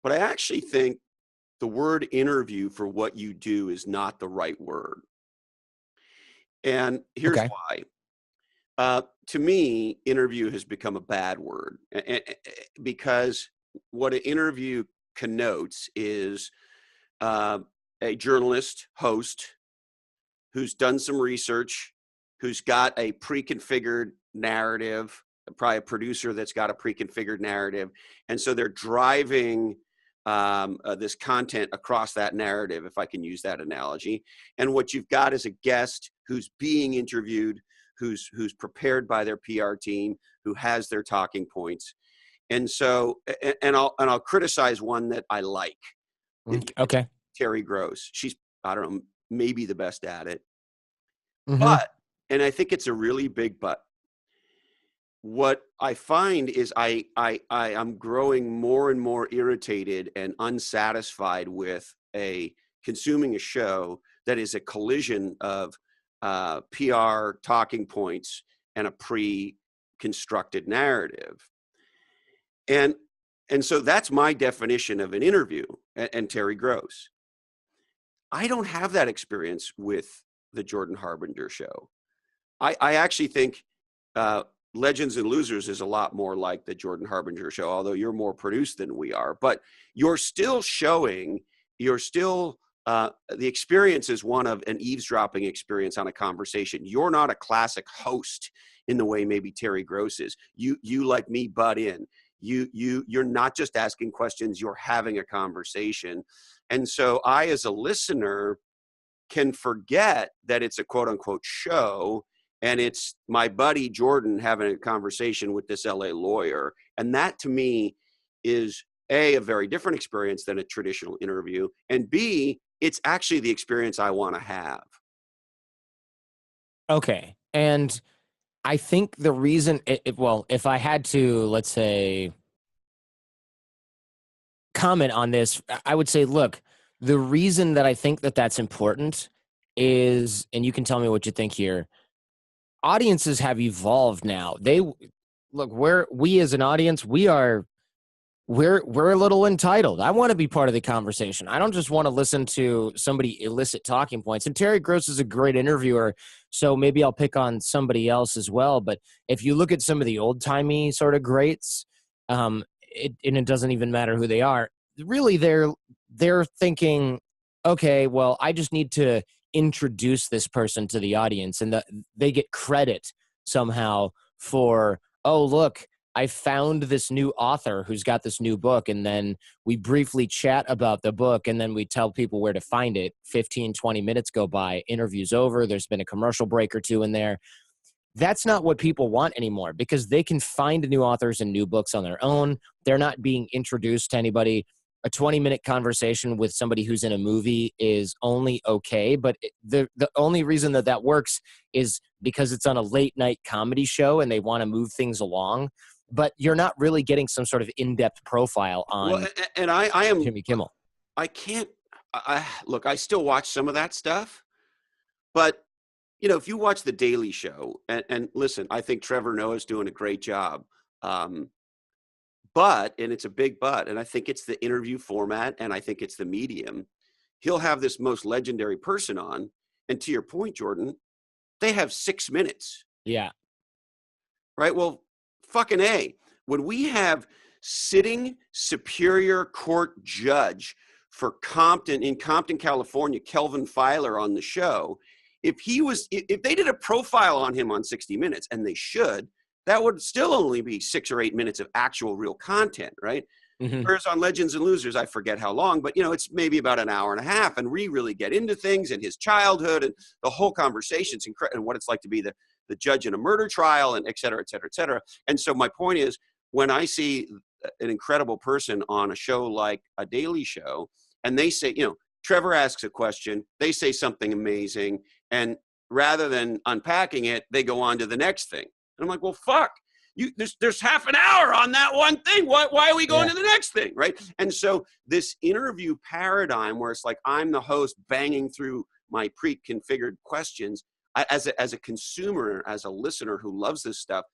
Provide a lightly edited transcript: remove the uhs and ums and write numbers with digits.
but I actually think the word interview for what you do is not the right word. And here's Okay. why. To me, interview has become a bad word because what an interview connotes is uh, a journalist host who's done some research, who's got a pre-configured narrative, probably a producer that's got a pre-configured narrative. And so they're driving this content across that narrative, if I can use that analogy. And what you've got is a guest who's being interviewed, who's prepared by their PR team, who has their talking points. And so, and I'll criticize one that I like. Okay. Terry Gross. She's, I don't know, maybe the best at it. Mm-hmm. But, and I think it's a really big but, what I find is I'm growing more and more irritated and unsatisfied with consuming a show that is a collision of PR talking points and a pre-constructed narrative. And so that's my definition of an interview and Terry Gross. I don't have that experience with the Jordan Harbinger show. I actually think Legends and Losers is a lot more like the Jordan Harbinger show, although you're more produced than we are. But you're still showing, the experience is one of an eavesdropping experience on a conversation. You're not a classic host in the way maybe Terry Gross is. You like me butt in. You're not just asking questions, you're having a conversation. And so I, as a listener, can forget that it's a quote unquote show and it's my buddy Jordan having a conversation with this LA lawyer. And that to me is a very different experience than a traditional interview. And B, it's actually the experience I want to have. Okay. And I think the reason, well, if I had to, let's say, comment on this, I would say, look, the reason that I think that that's important is, and you can tell me what you think here, audiences have evolved now. We as an audience, we're a little entitled. I want to be part of the conversation. I don't just want to listen to somebody elicit talking points. And Terry Gross is a great interviewer, so maybe I'll pick on somebody else as well. But if you look at some of the old-timey sort of greats, and it doesn't even matter who they are, really they're thinking, okay, well, I just need to introduce this person to the audience, and they get credit somehow for, oh, look, I found this new author who's got this new book, and then we briefly chat about the book, and then we tell people where to find it. 15, 20 minutes go by, interview's over, there's been a commercial break or two in there. That's not what people want anymore because they can find new authors and new books on their own. They're not being introduced to anybody. A 20-minute conversation with somebody who's in a movie is only okay, but the only reason that works is because it's on a late-night comedy show and they want to move things along. But you're not really getting some sort of in-depth profile on And I am, Jimmy Kimmel. I can't, look, I still watch some of that stuff, but if you watch The Daily Show, and listen, I think Trevor Noah's doing a great job. But, and it's a big but, and I think it's the interview format, and I think it's the medium. He'll have this most legendary person on, and to your point, Jordan, they have 6 minutes. Yeah. Right? Well, fucking A. When we have sitting Superior Court judge for Compton, in Compton, California, Kelvin Filer on the show, if they did a profile on him on 60 Minutes, and they should, that would still only be 6 or 8 minutes of actual real content, right? Mm-hmm. Whereas on Legends and Losers, I forget how long, but it's maybe about an hour and a half, and we really get into things and his childhood and the whole conversation's incredible, and what it's like to be the judge in a murder trial, and et cetera, et cetera, et cetera. And so my point is, when I see an incredible person on a show like A Daily Show, and they say, Trevor asks a question, they say something amazing, and rather than unpacking it, they go on to the next thing. And I'm like, well, fuck. There's half an hour on that one thing. Why are we going to the next thing, right? And so this interview paradigm where it's like I'm the host banging through my pre-configured questions, as a consumer, as a listener who loves this stuff,